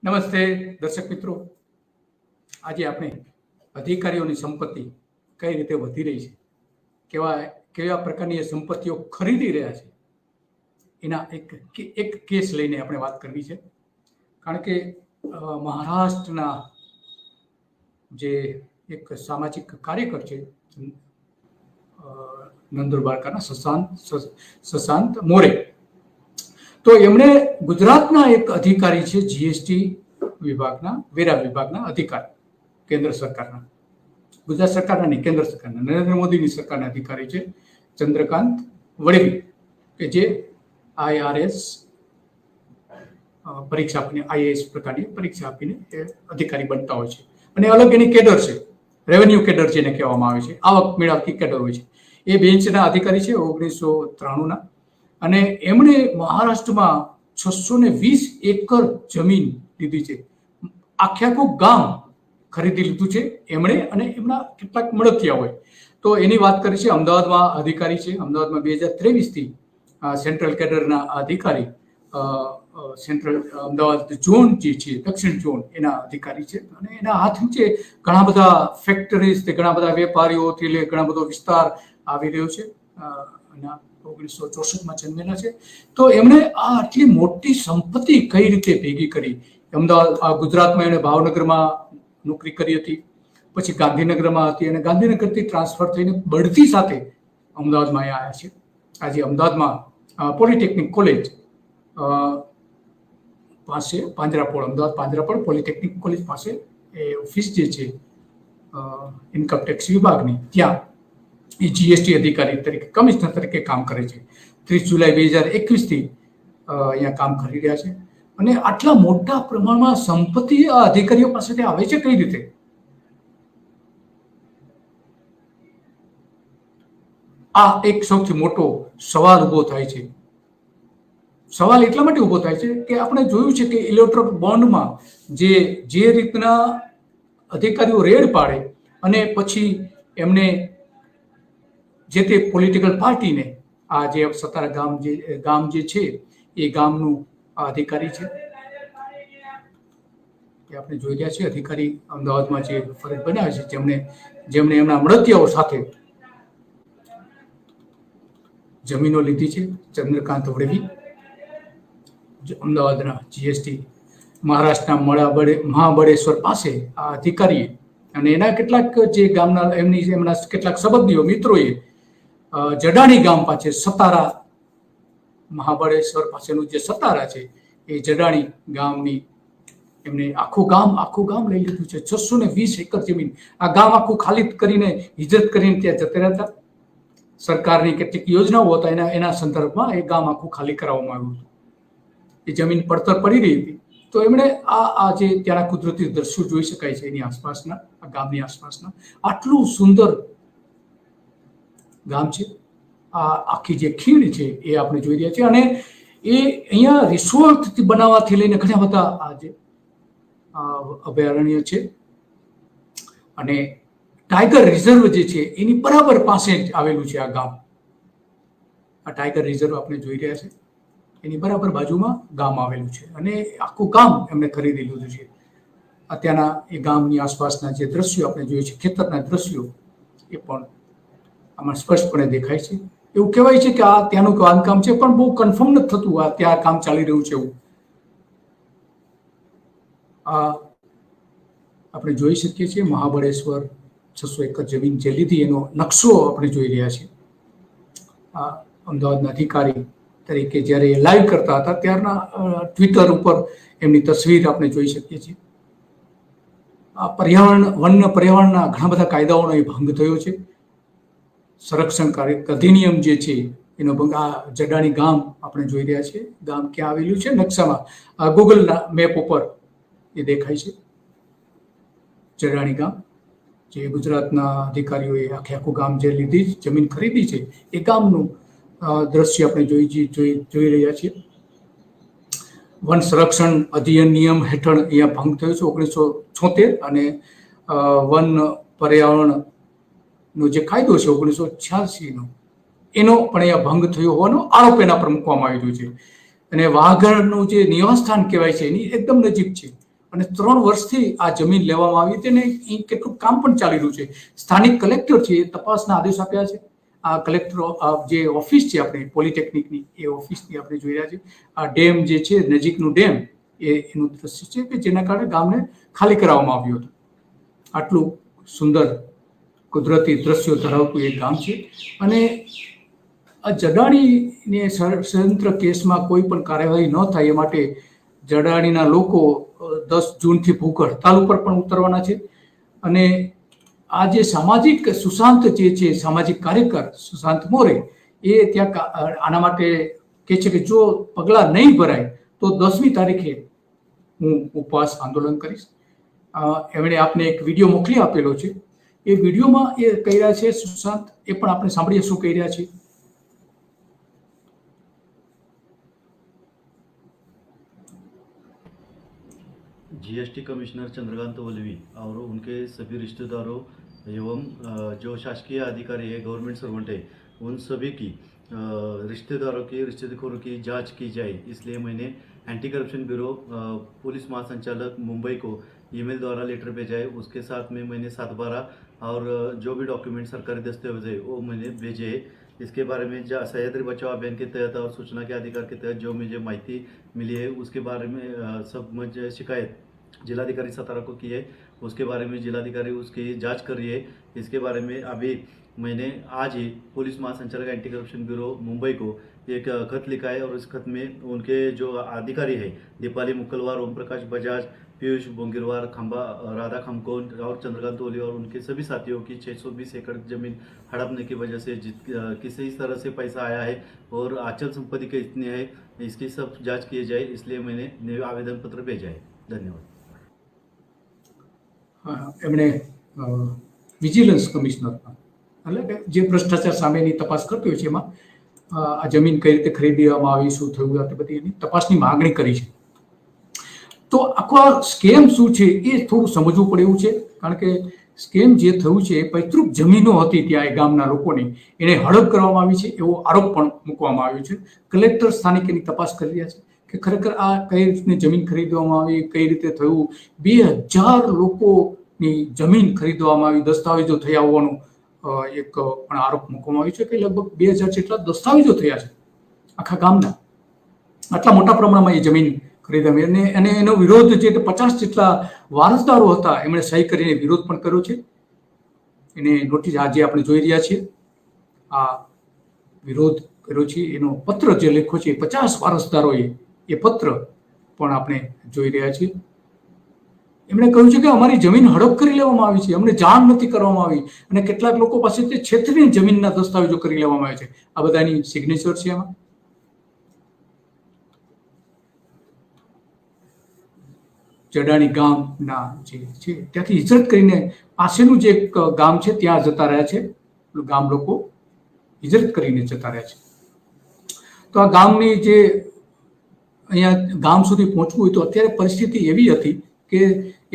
નમસ્તે દર્શક મિત્રો, આજે આપણે અધિકારીઓની સંપત્તિ કઈ રીતે વધી રહી છે, કેવા પ્રકારની એ સંપત્તિઓ ખરીદી રહ્યા છે, એના એક કેસ લઈને આપણે વાત કરવી છે. કારણ કે મહારાષ્ટ્રના જે એક સામાજિક કાર્યકર છે, નંદુરબારકાના શશાંત મોરે, તો એમણે ગુજરાતના એક અધિકારી છે, જીએસટી વિભાગના, વેરા વિભાગના અધિકારી, કેન્દ્ર સરકારના, ગુજરાત સરકારના નહીં, કેન્દ્ર સરકારના, નરેન્દ્ર મોદીની સરકારના અધિકારી છે, ચંદ્રકાંત વડવી, કે જે IRS પરીક્ષા આપીને, IAS પ્રકારની પરીક્ષા આપીને એ અધિકારી બનતા હોય છે. અને અલગ એની કેડર છે, રેવન્યુ કેડર જેને કહેવામાં આવે છે, આવક મેળવતી કેડર હોય છે. એ બેન્ચના અધિકારી છે 1993ના. અને એમણે મહારાષ્ટ્રમાં 620 એકર જમીન લીધી છે, આખું ગામ ખરીદી લીધું છે એમણે, અને એમના કેટલાક મળતિયા હોય. તો એની વાત કરી છે. અમદાવાદમાં અધિકારી છે, અમદાવાદમાં 2023થી સેન્ટ્રલ કેડરના અધિકારી, સેન્ટ્રલ અમદાવાદ ઝોન જે છે, દક્ષિણ ઝોન, એના અધિકારી છે. અને એના હાથ નીચે ઘણા બધા ફેક્ટરીઝ, ઘણા બધા વેપારીઓથી લઈ ઘણા બધો વિસ્તાર આવી રહ્યો છે. 1964માં જન્મેલા છે. તો એમણે આ આટલી મોટી સંપત્તિ કઈ રીતે ભેગી કરી? અમદાવાદ, ગુજરાતમાં એમણે ભાવનગરમાં નોકરી કરી હતી, પછી ગાંધીનગરમાં હતી, અને ગાંધીનગરથી ટ્રાન્સફર થઈને બઢતી સાથે અમદાવાદમાં આવ્યા છે. આજે અમદાવાદમાં પોલિટેકનિક કોલેજ પાસે, પાંજરાપોળ, અમદાવાદ પાંજરાપોળ પોલિટેકનિક કોલેજ પાસે એ ઓફિસ જે છે ઇન્કમ ટેક્સ વિભાગની, ત્યાં એ જીએસટી અધિકારી તરીકે, કમિશનર તરીકે કામ કરે છે. 30 જુલાઈ 2021થી અહીંયા કામ કરી રહ્યા છે. અને આટલા મોટા પ્રમાણમાં સંપત્તિ આ અધિકારીઓ પાસેથી આવે છે કઈ રીતે? આ એક સૌથી મોટો સવાલ ઉભો થાય છે. સવાલ એટલા માટે ઉભો થાય છે કે આપણે જોયું છે કે ઇલેક્ટ્રોલ બોન્ડમાં જે રીતના અધિકારીઓ રેડ પાડે અને પછી એમને જે તે પોલિટિકલ પાર્ટીને, આ જે સતારા ગામ જે છે એ ગામનું અધિકારી છે, એ આપણે જોઈ રહ્યા છીએ. અધિકારી અમદાવાદમાં જે ફરજ બનાવે છે, જેમણે એમના મળતિયાઓ સાથે જમીનો લીધી છે. ચંદ્રકાંત વડવી, અમદાવાદના જીએસટી, મહારાષ્ટ્રના મહાબળેશ્વર પાસે આ અધિકારીએ, અને એના કેટલાક જે ગામના એમના કેટલાક સંબંધીઓ, મિત્રોએ જડાણી ગામ પાસે, સતારા, મહાબળેશ્વર પાસેનું જે સતારા છે, એ જડાણી ગામની એમને આખું ગામ લઈ લીધું છે. 620 એકર જમીન. આ ગામ આખું ખાલી કરીને, હિજરત કરીને ત્યાં જતા રહેતા. સરકારની કેટલીક યોજનાઓ હતા, એના સંદર્ભમાં એ ગામ આખું ખાલી કરાવવામાં આવ્યું હતું. એ જમીન પડતર પડી રહી હતી. તો એમણે આ જે ત્યાંના કુદરતી દ્રશ્યો જોઈ શકાય છે, એની આસપાસના, આ ગામની આસપાસના, આટલું સુંદર ગામ છે. આ આખી જે ખીણ છે એ આપણે જોઈ રહ્યા છીએ. અને એ અહીંયા રિસોર્ટ બનાવવાથી લઈને ઘણા બધા આ જે અભયારણ્ય છે, અને ટાઈગર રિઝર્વ જે છે એની બરાબર પાસે જ આવેલું છે આ ગામ. આ ટાઈગર રિઝર્વ આપણે જોઈ રહ્યા છે, એની બરાબર બાજુમાં ગામ આવેલું છે. અને આખું ગામ એમણે ખરીદી લીધું છે. અત્યારના એ ગામની આસપાસના જે દ્રશ્યો આપણે જોઈએ છે, ખેતરના દ્રશ્યો, એ પણ આમાં સ્પષ્ટપણે દેખાય છે. એવું કહેવાય છે કે આ ત્યાંનું બાંધકામ છે, પણ બહુ કન્ફર્મ નથી થતું આ ત્યાં કામ ચાલી રહ્યું છે એવું. આ આપણે જોઈ શકીએ છીએ મહાબળેશ્વર 600 એકર જમીન જે લીધી એનો નકશો આપણે જોઈ રહ્યા છીએ. આ અમદાવાદના અધિકારી તરીકે જ્યારે એ લાઈવ કરતા હતા ત્યારના ટ્વિટર ઉપર એમની તસવીર આપણે જોઈ શકીએ છીએ. આ પર્યાવરણના ઘણા બધા કાયદાઓનો એ ભંગ થયો છે. સંરક્ષણ અધિનિયમ જે છે એનો ભંગ. આ જડાણી ગામ આપણે જોઈ રહ્યા છીએ. ગામ ક્યાં આવેલું છે? નકશામાં, ગૂગલના મેપ ઉપર એ દેખાય છે. જડાણી ગામ, જે ગુજરાતના અધિકારીઓએ આખું ગામ જે લીધી જમીન ખરીદી છે, એ ગામનું દ્રશ્ય આપણે જોઈ રહ્યા છીએ. વન સંરક્ષણ અધિનિયમ હેઠળ અહીંયા ભંગ થયો છે 1976, અને વન પર્યાવરણનો જે કાયદો છે 1986નો, એનો પણ અહીંયા ભંગ થયો હોવાનો આરોપ એના પર મૂકવામાં આવ્યો છે. અને વાઘરનું જે નિવાસસ્થાન કહેવાય છે એની એકદમ નજીક છે. અને 3 વર્ષથી આ જમીન લેવામાં આવી હતી અને એ કેટલું કામ પણ ચાલી રહ્યું છે. સ્થાનિક કલેક્ટર છે એ તપાસના આદેશ આપ્યા છે. આ કલેક્ટર જે ઓફિસ છે આપણે પોલિટેકનિકની એ ઓફિસની આપણે જોઈ રહ્યા છીએ. આ ડેમ જે છે નજીકનું ડેમ એનું દ્રશ્ય છે કે જેના કારણે ગામને ખાલી કરાવવામાં આવ્યું હતું. આટલું સુંદર કુદરતી દ્રશ્યો ધરાવતું એક ગામ છે. અને આ જડાણીને ષડયંત્ર કેસમાં કોઈ પણ કાર્યવાહી ન થાય એ માટે જડાણીના લોકો 10 જૂનથી ભૂખ હડતાલ ઉપર પણ ઉતરવાના છે. અને આ જે સામાજિક સુશાંત જે છે સામાજિક કાર્યકર સુશાંત મોરે એ ત્યાં આના માટે કહે છે કે જો પગલાં નહીં ભરાય તો 10મી તારીખે હું ઉપવાસ આંદોલન કરીશ. એમણે આપને એક વિડીયો મોકલી આપેલો છે. એ વિડીયોમાં એ કહી રહ્યા છે સુશાંત, એ પણ આપણે સાંભળીએ શું કહી રહ્યા છે. जीएसटी कमिश्नर चंद्रकांत वल्लवी और उनके सभी रिश्तेदारों एवं जो शासकीय अधिकारी है, गवर्नमेंट सर्वेंट है, उन सभी की रिश्तेदारों की रिश्तेदारों की जांच की जाए, इसलिए मैंने एंटी करप्शन ब्यूरो पुलिस महासंचालक मुंबई को ईमेल द्वारा लेटर भेजा है. उसके साथ में मैंने 7/12 और जो भी डॉक्यूमेंट सरकारी दस्तावेज है वो मैंने भेजे है. इसके बारे में सह्याद्री बचाओ अभियान के तहत और सूचना के अधिकार के तहत जो मुझे माहिती मिली है उसके बारे में सब मुझे शिकायत जिलाधिकारी सतारा को की है. उसके बारे में जिलाधिकारी उसकी जांच कर रही है. इसके बारे में अभी मैंने आज ही पुलिस महासंचालक एंटी करप्शन ब्यूरो मुंबई को एक खत लिखा है और इस खत में उनके जो अधिकारी है दीपाली मुकलवार, ओम प्रकाश बजाज, पीयूष बोंगिरवार, खंबा राधा खमकोन और चंद्रकांत ओली और उनके सभी साथियों की 620 एकड़ जमीन हड़पने की वजह से किसी इस तरह से पैसा आया है और अचल संपत्ति के इतने है, इसकी सब जांच की जाए, इसलिए मैंने आवेदन पत्र भेजा है. धन्यवाद. એમણે વિજિલન્સ કમિશનર એટલે કે જે ભ્રષ્ટાચાર સામેની તપાસ કરતી હોય છે એમાં આ જમીન કઈ રીતે ખરીદવામાં આવી, શું થયું, આ બધી એની તપાસની માગણી કરી છે. તો આખો સ્કેમ શું છે એ થોડું સમજવું પડે એવું છે. કારણ કે સ્કેમ જે થયું છે એ પૈતૃક જમીનો હતી ત્યાં એ ગામના લોકોની, એને હડપ કરવામાં આવી છે એવો આરોપ પણ મૂકવામાં આવ્યો છે. કલેક્ટર સ્થાનિક એની તપાસ કરી રહ્યા છે કે ખરેખર આ કઈ રીતની જમીન ખરીદવામાં આવી, કઈ રીતે થયું. 2000 લોકોની જમીન ખરીદવામાં આવી, દસ્તાવેજો થયા હોવાનો એક પણ આરોપ મૂકવામાં આવ્યો છે કે લગભગ 2000 જેટલા દસ્તાવેજો થયા છે આખા ગામના. આટલા મોટા પ્રમાણમાં એ જમીન ખરીદવામાં અને એનો વિરોધ જે 50 જેટલા વારસદારો હતા એમણે સહી કરીને વિરોધ પણ કર્યો છે. એને નોટિસ આજે આપણે જોઈ રહ્યા છીએ. આ વિરોધ કર્યો છે એનો પત્ર જે લખ્યો છે 50 વારસદારોએ, એ પત્ર પણ આપણે જોઈ રહ્યા છીએ. એમણે કહ્યું છે કે અમારી જમીન હડપ કરી લેવામાં આવી છે, અમને જાણ નથી કરવામાં આવી અને કેટલાક લોકો પાસેથી છેતરીને જમીનના દસ્તાવેજો કરી લેવામાં આવે છે. આ બધાની સિગ્નેચર છે એમાં. જડાણી ગામના જે છે ત્યાંથી હિજરત કરીને પાસેનું જે એક ગામ છે ત્યાં જતા રહ્યા છે. ગામ લોકો હિજરત કરીને જતા રહ્યા છે. તો આ ગામની જે અહીંયા ગામ સુધી પહોંચવું હોય તો અત્યારે પરિસ્થિતિ એવી હતી કે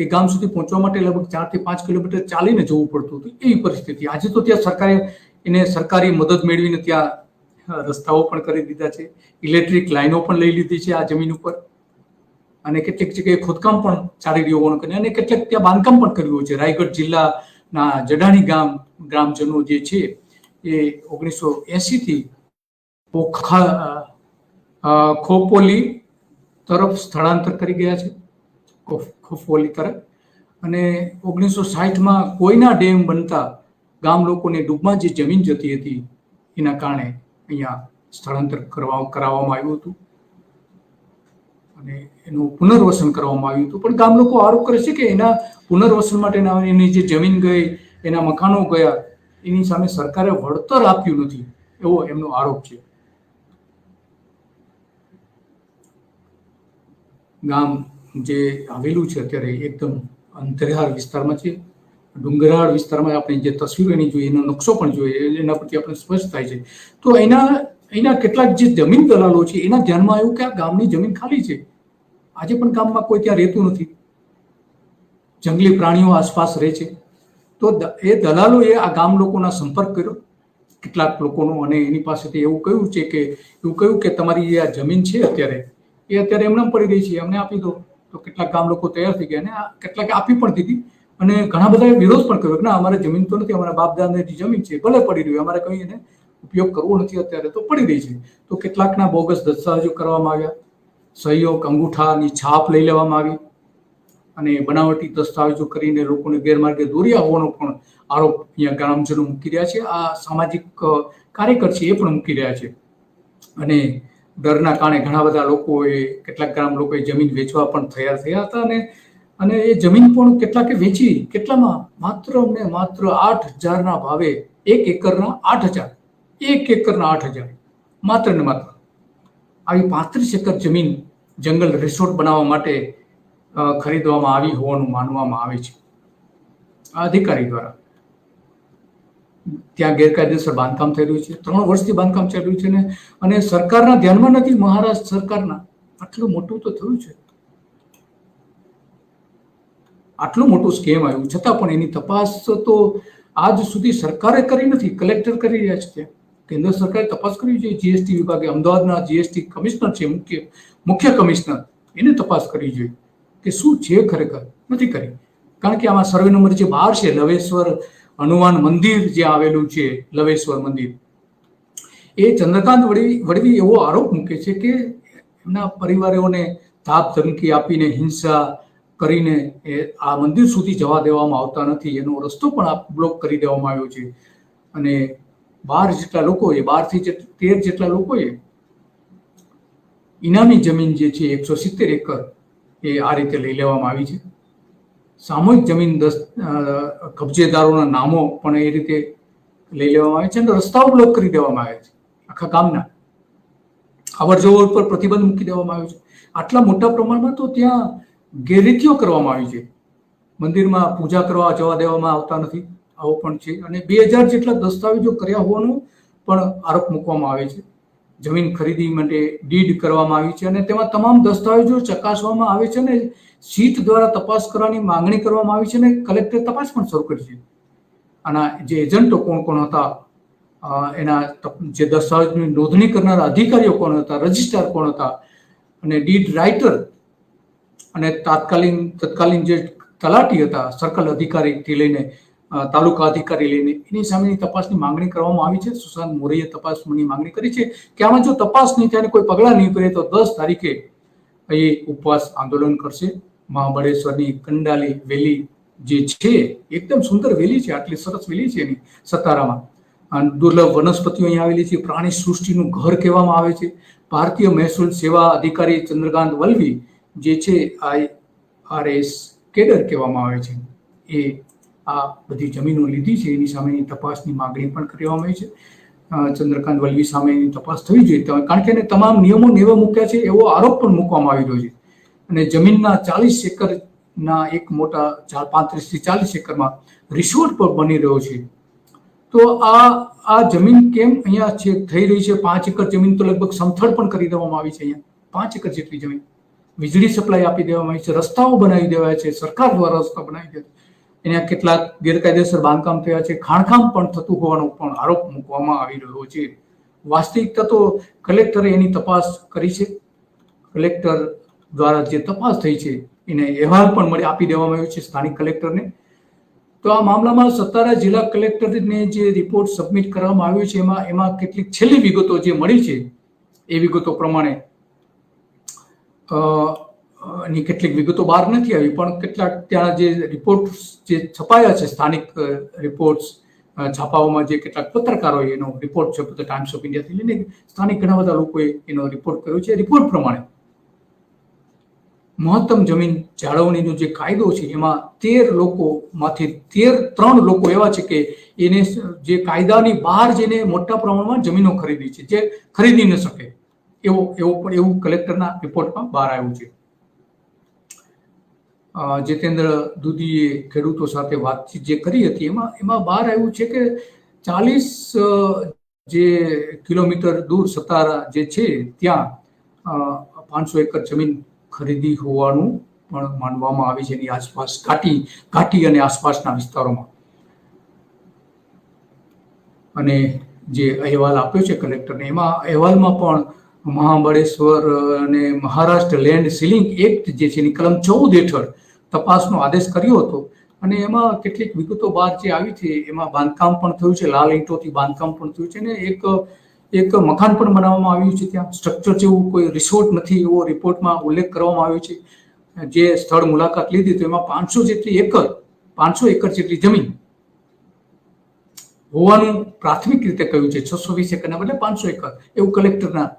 એ ગામ સુધી પહોંચવા માટે લગભગ 4 થી 5 કિલોમીટર ચાલીને જવું પડતું હતું. એવી પરિસ્થિતિ. આજે તો ત્યાં સરકારે એને સરકારી મદદ મેળવીને ત્યાં રસ્તાઓ પણ કરી દીધા છે, ઇલેક્ટ્રિક લાઈનો પણ લઈ લીધી છે આ જમીન ઉપર અને કેટલીક જગ્યાએ ખોદકામ પણ ચાલી રહ્યું હોવાનું કરીને અને કેટલાક ત્યાં બાંધકામ પણ કર્યું છે. રાયગઢ જિલ્લાના જડાણી ગ્રામજનો જે છે એ 1980થી ખોપોલી તરફ સ્થળાંતર કરી ગયા છે, ખોપોલી તરફ. અને 1960માં કોઈના ડેમ બનતા ગામ લોકોને ડૂબમાં જે જમીન જતી હતી એના કારણે અહીંયા સ્થળાંતર કરાવવામાં આવ્યું હતું અને એનું પુનર્વસન કરવામાં આવ્યું હતું. પણ ગામ લોકો આરોપ કરે છે કે એના પુનર્વસન માટે એની જે જમીન ગઈ, એના મકાનો ગયા, એની સામે સરકારે વળતર આપ્યું નથી એવો એમનો આરોપ છે. ગામ જે આવેલું છે અત્યારે એકદમ અંતરિયાળ વિસ્તારમાં છે, ડુંગરાળ વિસ્તારમાં. આપણે જે તસવીરો એની જોઈએ, એનો નકશો પણ જોઈએ, એના પરથી આપણે સ્પષ્ટ થાય છે. તો એના કેટલાક જે જમીન દલાલો છે એના ધ્યાનમાં આવ્યું કે આ ગામની જમીન ખાલી છે. આજે પણ ગામમાં કોઈ ત્યાં રહેતું નથી, જંગલી પ્રાણીઓ આસપાસ રહે છે. તો એ દલાલોએ આ ગામ લોકોના સંપર્ક કર્યો, કેટલાક લોકોનો, અને એની પાસેથી એવું કહ્યું કે તમારી આ જમીન છે અત્યારે એ અત્યારે એમને પડી રહી છે, અમને આપી દો. તો કેટલાક ગામ લોકો તૈયાર થઈ ગયા અને કેટલાક આપી પણ દીધી અને ઘણા બધાએ વિરોધ પણ કર્યો કે ના અમારે જમીન તો નથી, અમારા બાપ દાદાની જમીન છે, ભલે પડી રહ્યું, અમારે કંઈ એને ઉપયોગ કરવો નથી, અત્યારે તો પડી રહી છે. તો કેટલાકના બોગસ દસ્તાવેજો કરવામાં આવ્યા, સહીઓ અંગૂઠાની છાપ લઈ લેવામાં આવી અને બનાવટી દસ્તાવેજો કરીને લોકોને ગેરમાર્ગે દોર્યા હોવાનો પણ આરોપ અહીંયા ગ્રામજનો મૂકી રહ્યા છે. આ સામાજિક કાર્યકર છે એ પણ મૂકી રહ્યા છે અને ડરના કારણે ઘણા બધા લોકોએ, કેટલાક ગ્રામ લોકોએ જમીન વેચવા પણ તૈયાર થયા હતા અને એ જમીન પણ કેટલાકે વેચી. કેટલામાં? માત્ર ને માત્ર 8,000 ભાવે, 1 એકરના 8,000, 1 એકરના 8,000, માત્ર ને માત્ર. આવી 35 એકર જમીન જંગલ રિસોર્ટ બનાવવા માટે ખરીદવામાં આવી હોવાનું માનવામાં આવે છે આ અધિકારી દ્વારા. ત્યાં ગેરકાયદેસર બાંધકામ થઈ રહ્યું છે, 3 વર્ષથી બાંધકામ ચાલી રહ્યું છે અને સરકારના ધ્યાનમાં નથી. મહારાષ્ટ્ર સરકારના આટલું મોટું તો થયું છે, આટલું મોટું સ્કેમ આવ્યું છતાં પણ એની તપાસ તો આજ સુધી સરકારે કરી નથી. કલેક્ટર કરી રહ્યા છે. ત્યાં કેન્દ્ર સરકારે તપાસ કરવી જોઈએ. જીએસટી વિભાગે, અમદાવાદના જીએસટી કમિશનર છે, મુખ્ય કમિશનર, એને તપાસ કરવી જોઈએ કે શું છે ખરેખર. નથી કરી. કારણ કે આમાં સર્વે નંબર જે 12 છે, લવેશ્વર હનુમાન મંદિર જે આવેલું છે, લવેશ્વર મંદિર, એ ચંદ્રકાંત વડવી એવો આરોપ મૂકે છે કે એમના પરિવારોને ધાક ધમકી આપીને, હિંસા કરીને આ મંદિર સુધી જવા દેવામાં આવતા નથી. એનો રસ્તો પણ બ્લોક કરી દેવામાં આવ્યો છે અને 12 જેટલા લોકોએ, 12 થી 13 જેટલા લોકોએ ઇનામી જમીન જે છે 170 એકર એ આ રીતે લઈ લેવામાં આવી છે. સામૂહિક જમીન કબજેદારોના નામો પણ એ રીતે લઈ લેવામાં આવે છે અને રસ્તાઓ બ્લોક કરી દેવામાં આવે છે. આખા ગામના અવર જવર પર પ્રતિબંધ મૂકી દેવામાં આવ્યો છે. આટલા મોટા પ્રમાણમાં તો ત્યાં ગેરરીતિઓ કરવામાં આવી છે. મંદિરમાં પૂજા કરવા જવા દેવામાં આવતા નથી, આવો પણ છે. અને 2000 જેટલા દસ્તાવેજો કર્યા હોવાનો પણ આરોપ મૂકવામાં આવે છે. જમીન ખરીદી માટે ડીડ કરવામાં આવી છે અને તેમાં તમામ દસ્તાવેજો ચકાસવામાં આવે છે અને સીટ દ્વારા તપાસ કરવાની માંગણી કરવામાં આવી છે અને કલેક્ટરે તપાસ પણ શરૂ કરી છે. આના જે એજન્ટો કોણ કોણ હતા, એના જે દસ્તાવેજની નોંધણી કરનારા અધિકારીઓ કોણ હતા, રજિસ્ટ્રાર કોણ હતા અને ડીડ રાઇટર અને તત્કાલીન જે તલાટી હતા, સર્કલ અધિકારીથી લઈને તાલુકા અધિકારી લઈને, એની સામેની તપાસની માંગણી કરવામાં આવી છે. સુશાંત મોરેએ તપાસની માંગણી કરી છે કે આમાં જો તપાસ નહીં થાય, કોઈ પગલાં નહીં ભરે તો 10 તારીખે એ ઉપવાસ આંદોલન કરશે. મહાબળેશ્વરની કંડાલી વેલી જે છે, એકદમ સુંદર વેલી છે, આટલી સરસ વેલી છે એની સતારામાં. દુર્લભ વનસ્પતિઓ અહીં આવેલી છે, પ્રાણી સૃષ્ટિનું ઘર કહેવામાં આવે છે. ભારતીય મહેસૂલ સેવા અધિકારી ચંદ્રકાંત વલ્લવી જે છે, IRS કેડર કહેવામાં આવે છે, એ આ બધી જમીનો લીધી છે. એની સામેની તપાસની માંગણી પણ કરવામાં આવી છે. ચંદ્રકાંત વલ્લવી સામેની તપાસ થવી જોઈએ, કારણ કે એને તમામ નિયમો નેવા મૂક્યા છે એવો આરોપ પણ મૂકવામાં આવી રહ્યો છે. અને જમીનના 40 એકરના એક મોટા 35 થી 40 એકરમાં રિસોર્ટ પણ બની રહ્યો છે. તો આ જમીન કેમ અહીંયા છે થઈ રહી છે? 5 એકર જમીન તો લગભગ સમથળ પણ કરી દેવામાં આવી છે. અહીંયા 5 એકર જેટલી જમીન વીજળી સપ્લાય આપી દેવામાં આવી છે, રસ્તાઓ બનાવી દેવાયા છે, સરકાર દ્વારા રસ્તા બનાવી દે. એના કેટલાક ગેરકાયદેસર બાંધકામ થયા છે, ખાણકામ પણ થતું હોવાનો પણ આરોપ મૂકવામાં આવી રહ્યો છે. વાસ્તવિકતા તો કલેક્ટરે એની તપાસ કરી છે. કલેક્ટર દ્વારા જે તપાસ થઈ છે એને અહેવાલ પણ આપી દેવામાં આવ્યો છે સ્થાનિક કલેક્ટરને. તો આ મામલામાં સતારા જિલ્લા કલેક્ટરને જે રિપોર્ટ સબમિટ કરવામાં આવ્યો છે એમાં કેટલીક છેલ્લી વિગતો જે મળી છે એ વિગતો પ્રમાણે ની કેટલીક વિગતો બહાર નથી આવી, પણ કેટલાક ત્યાં જે રિપોર્ટ જે છપાયા છે, સ્થાનિક રિપોર્ટ્સ છાપાઓમાં જે કેટલાક પત્રકારોએ એનો રિપોર્ટ છે, ટાઈમ્સ ઓફ ઇન્ડિયાથી લઈને સ્થાનિક ઘણા બધા લોકોએ એનો રિપોર્ટ કર્યો છે. રિપોર્ટ પ્રમાણે મહત્તમ જમીન જાળવણીનો જે કાયદો છે એમાં 13 લોકોમાંથી 3 લોકો એવા છે કે એને જે કાયદાની બહાર જઈને મોટા પ્રમાણમાં જમીનો ખરીદી છે, જે ખરીદી ન શકે એવું કલેક્ટરના રિપોર્ટમાં બહાર આવ્યું છે. જીતેન્દ્ર દુધીએ ખેડૂતો સાથે વાતચીત જે કરી હતી એમાં બહાર આવ્યું છે કે 40 જે કિલોમીટર દૂર સતારા જે છે ત્યાં 500 એકર જમીન ખરીદી હોવાનું પણ માનવામાં આવે છે. એની આસપાસ ઘાટી અને આસપાસના વિસ્તારોમાં. અને જે અહેવાલ આપ્યો છે કલેક્ટરને, એમાં અહેવાલમાં પણ મહાબળેશ્વર અને મહારાષ્ટ્ર લેન્ડ સીલિંગ એક્ટ જે છે એની કલમ 14 હેઠળ તપાસનો આદેશ કર્યો હતો અને એમાં કેટલીક વિગતો બહાર જે આવી છે એમાં બાંધકામ પણ થયું છે, લાલ ઈંટોથી બાંધકામ પણ થયું છે અને એક મકાન પણ બનાવવામાં આવ્યું છે. ત્યાં સ્ટ્રક્ચર જેવું કોઈ રિસોર્ટ નથી એવો રિપોર્ટમાં ઉલ્લેખ કરવામાં આવ્યો છે. જે સ્થળ મુલાકાત લીધી તો એમાં 500 એકર જેટલી જમીન હોવાનું પ્રાથમિક રીતે કહ્યું છે. 620 એકરના બદલે 500 એકર એવું કલેક્ટરના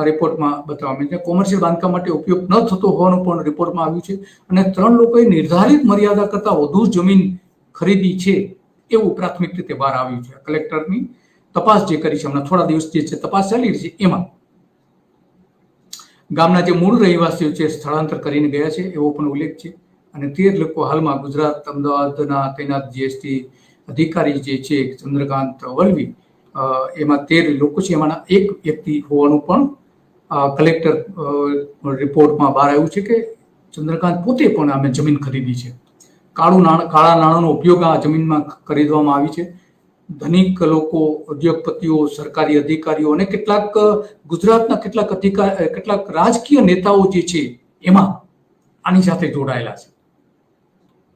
રિપોર્ટમાં બતાવવામાં છે. કોમર્શિયલ બાંધકામ માટે ઉપયોગ ન થતો હોવાનું પણ રિપોર્ટમાં આવ્યું છે અને 3 લોકોએ નિર્ધારિત મર્યાદા કરતાં વધુ જમીન ખરીદી છે એવું પ્રાથમિક રીતે બહાર આવ્યું છે. કલેક્ટરની તપાસ જે કરી છે હમણાં થોડા દિવસ જે છે તપાસ ચાલી રહી છે એમાં ગામના જે મૂળ રહેવાસીઓ છે સ્થળાંતર કરીને ગયા છે એવો પણ ઉલ્લેખ છે અને 13 લોકો હાલમાં ગુજરાત અમદાવાદના તૈનાત જીએસટી અધિકારી જે છે ચંદ્રકાંત વલવી એમાં 13 લોકો છે એમાંના એક વ્યક્તિ હોવાનું પણ કલેક્ટર રિપોર્ટમાં બહાર આવ્યું છે કે ચંદ્રકાંત પોતે પણ અમે જમીન ખરીદી છે. કાળા નાણાંનો ઉપયોગ આ જમીનમાં ખરીદવામાં આવી છે. ધનિક લોકો, ઉદ્યોગપતિઓ, સરકારી અધિકારીઓ અને ગુજરાતના કેટલાક રાજકીય નેતાઓ જે છે એમાં આની સાથે જોડાયેલા છે.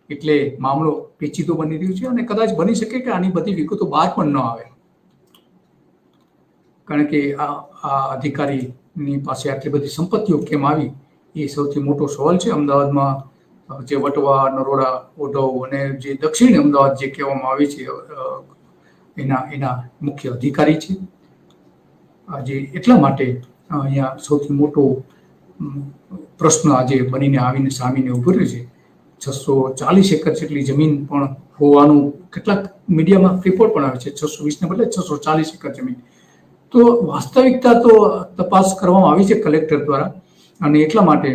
એટલે મામલો પેચીદો બની રહ્યો છે અને કદાચ બની શકે કે આની બધી વિગતો બહાર પણ ન આવે, કારણ કે આ અધિકારીની પાસે આટલી બધી સંપત્તિઓ કેમ આવી એ સૌથી મોટો સવાલ છે. અમદાવાદમાં જે વટવા, નરોડા, ઓઢવ અને જે દક્ષિણ અમદાવાદ જે કહેવામાં આવે છે એના મુખ્ય અધિકારી છે. આજે એટલા માટે અહીંયા સૌથી મોટો પ્રશ્ન આજે બનીને આવીને સામીને ઉભો રહ્યો છે. 640 એકર જેટલી જમીન પણ હોવાનું કેટલાક મીડિયામાં રિપોર્ટ પણ આવે છે. 620 ને બદલે 640 એકર જમીન. તો વાસ્તવિકતા તો તપાસ કરવામાં આવી છે કલેક્ટર દ્વારા અને એટલા માટે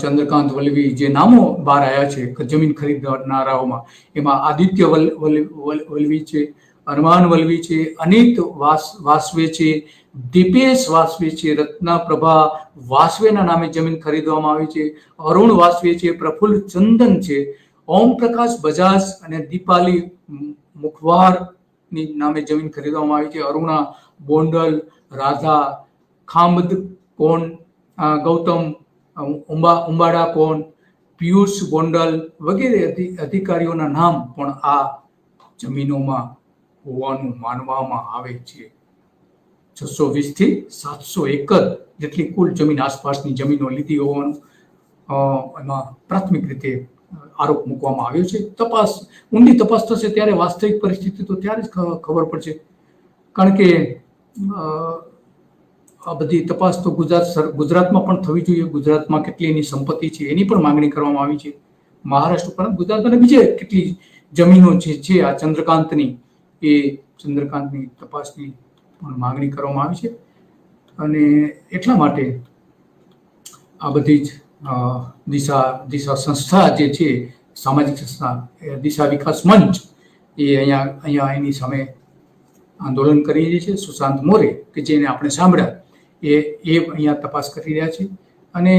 ચંદ્રકાંત વલવી જે નામો બહાર આવ્યા છે જમીન ખરીદનારાઓમાં એમાં આદિત્ય વલવી છે, અરમાન વલવી છે, અનિત વાસવે છે, દીપેશ વાસવે છે, રત્ના પ્રભા વાસવેના નામે જમીન ખરીદવામાં આવી છે, અરુણ વાસવે છે, પ્રફુલ્લ ચંદન છે, ઓમ પ્રકાશ બજાજ અને દીપાલી મુખવારની નામે જમીન ખરીદવામાં આવી છે. અરુણા બોંડલ, રાધા ખામદ કોણ, ગૌતમ ઉંબાડા કોણ, પિયુષ બોંડલ વગેરે અધિકારીઓના નામ પણ આ જમીનોમાં હોવાનું માનવામાં આવે છે. 620 થી 700 એકર જેટલી કુલ જમીન આસપાસની જમીનો લીધી હોવાનું એમાં પ્રાથમિક રીતે આરોપ મૂકવામાં આવ્યો છે. ઊંડી તપાસ થશે ત્યારે વાસ્તવિક પરિસ્થિતિ તો ત્યારે જ ખબર પડશે, કારણ કે આ બધી તપાસ તો ગુજરાતમાં પણ થવી જોઈએ. ગુજરાતમાં કેટલી એની સંપત્તિ છે એની પણ માંગણી કરવામાં આવી છે. મહારાષ્ટ્ર ઉપરાંત ગુજરાત અને બીજે કેટલી જમીનો જે છે આ ચંદ્રકાંતની તપાસની પણ માંગણી કરવામાં આવી છે અને એટલા માટે આ બધી જ દિશા સંસ્થા જે છે સામાજિક સંસ્થા દિશા વિકાસ મંચ એ અહીંયા એની સામે આંદોલન કરી રહી છે. સુશાંત મોરે કે જેને આપણે સાંભળ્યા એ અહીંયા તપાસ કરી રહ્યા છે અને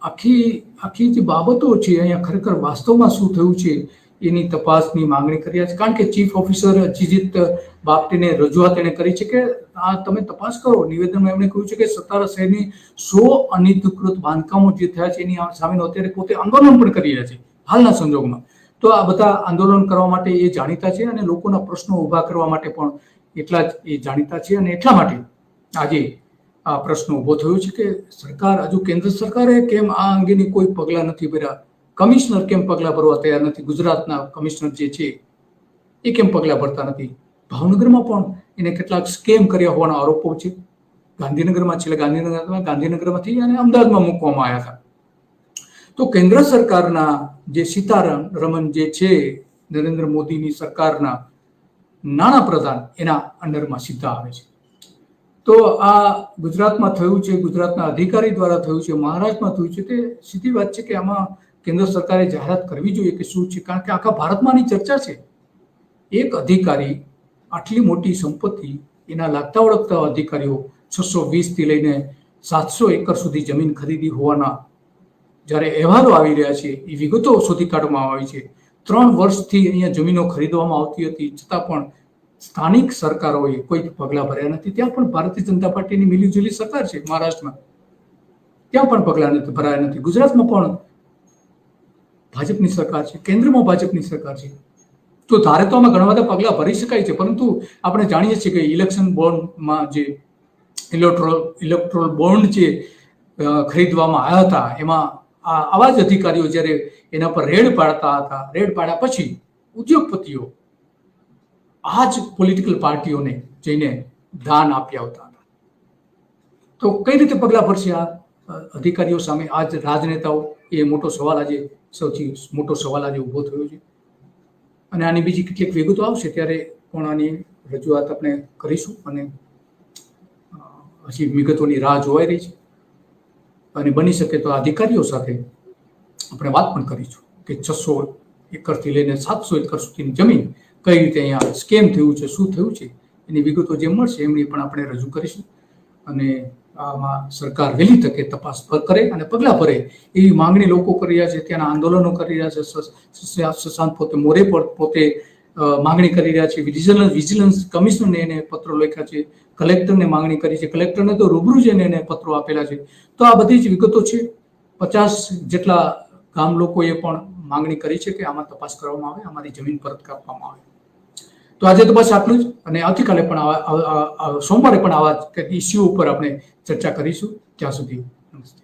આખી જે બાબતો છે અહીંયા ખરેખર વાસ્તવમાં શું થયું છે એની તપાસની માંગણી કરી રહ્યા છે. કારણ કે ચીફ ઓફિસર અજીત બાપટેને રજૂઆત એને કરી છે કે આ તમે તપાસ કરો. નિવેદનમાં એમણે કહ્યું છે કે સતારા શહેરની 100 અનધિકૃત બાંધકામો જે થયા છે એની સામે અત્યારે પોતે આંદોલન પણ કરી રહ્યા છે હાલના સંજોગોમાં. તો આ બધા આંદોલન કરવા માટે એ જાણીતા છે અને લોકોના પ્રશ્નો ઉભા કરવા માટે પણ એટલા જ એ જાણીતા છે અને એટલા માટે આજે આ પ્રશ્ન ઉભો થયો છે કે હજુ કેન્દ્ર સરકારે કેમ આ અંગેની કોઈ પગલાં નથી ભર્યા, કમિશનર કેમ પગલાં ભરવા તૈયાર નથી, ગુજરાતના કમિશનર જે છે એ કેમ પગલાં ભરતા નથી. ભાવનગરમાં પણ એને કેટલાક સ્કેમ કર્યા હોવાના આરોપો છે. ગાંધીનગરમાંથી અને અમદાવાદમાં મૂકવામાં આવ્યા હતા. તો કેન્દ્ર સરકારના જે સીતારમણ જે છે નરેન્દ્ર મોદીની સરકારના નાણાં પ્રધાન એના અંડરમાં સીધા આવે છે. તો આ ગુજરાતમાં થયું છે, ગુજરાતના અધિકારી દ્વારા થયું છે, મહારાષ્ટ્રમાં થયું છે. તે સીધી વાત છે કે આમાં કેન્દ્ર સરકારે જાહેરાત કરવી જોઈએ કે શું છે, કારણ કે આખા ભારતમાંની ચર્ચા છે. એક અધિકારી આટલી મોટી સંપત્તિ એના લાગતા ઓળખતા અધિકારીઓ 620 થી લઈને 700 એકર સુધી જમીન ખરીદી હોવાના જ્યારે અહેવાલો આવી રહ્યા છે, એ વિગતો શોધી કાઢવામાં આવી છે. 3 વર્ષથી અહીંયા જમીનો ખરીદવામાં આવતી હતી છતાં પણ સ્થાનિક સરકારોએ કોઈ પગલાં ભર્યા નથી. ત્યાં પણ ભારતીય જનતા પાર્ટીની મિલીજુલી સરકાર છે મહારાષ્ટ્રમાં, ત્યાં પણ પગલાં નથી ભરાયા નથી. ગુજરાતમાં પણ ભાજપની સરકાર છે, કેન્દ્રમાં ભાજપની સરકાર છે. તો ધારે તો આમાં ઘણા બધા પગલાં ભરી શકાય છે, પરંતુ આપણે જાણીએ છીએ કે ઇલેક્શન બોન્ડમાં જે ઇલેક્ટ્રોલ બોન્ડ જે ખરીદવામાં આવ્યા હતા, એમાં આવા જ અધિકારીઓ જ્યારે એના પર રેડ પાડતા હતા, રેડ પાડ્યા પછી ઉદ્યોગપતિઓ આ જ પોલિટિકલ પાર્ટીઓને જઈને દાન આપી આવતા હતા. તો કઈ રીતે પગલાં ભરશે આ અધિકારીઓ સામે? આજ રાજનેતાઓ, એ મોટો સવાલ આજે, સૌથી મોટો સવાલ આજે ઊભો થયો છે. અને આની બીજી કેટલીક વિગતો આવશે ત્યારે પણ આની રજૂઆત આપણે કરીશું. અને હજી વિગતોની રાહ જોવાઈ રહી છે, અને બની શકે તો અધિકારીઓ સાથે આપણે વાત પણ કરીશું કે 600 એકરથી લઈને 700 એકર સુધીની જમીન કઈ રીતે અહીંયા સ્કેમ થયું છે, શું થયું છે, એની વિગતો જે મળશે એમની પણ આપણે રજૂ કરીશું. અને આમાં સરકાર વહેલી તકે તપાસ કરે અને પગલાં ભરે એવી માંગણી લોકો કરી રહ્યા છે. ત્યાંના આંદોલનો કરી રહ્યા છે. શશાંત પોતે મોરે પર પોતે માંગણી કરી રહ્યા છે. વિજિલન્સ કમિશનરને એને પત્રો લખ્યા છે, કલેક્ટરને માંગણી કરી છે, કલેક્ટરને તો રૂબરૂ જઈને એને પત્રો આપેલા છે. તો આ બધી જ વિગતો છે. 50 જેટલા ગામ લોકોએ પણ માંગણી કરી છે કે આમાં તપાસ કરવામાં આવે, અમારી જમીન પરત કાપવામાં આવે. તો આજે તો બસ આટલું જ, અને આવતીકાલે પણ સોમવારે પણ આવા ઇસ્યુ ઉપર આપણે ચર્ચા કરીશું. ત્યાં સુધી નમસ્તે.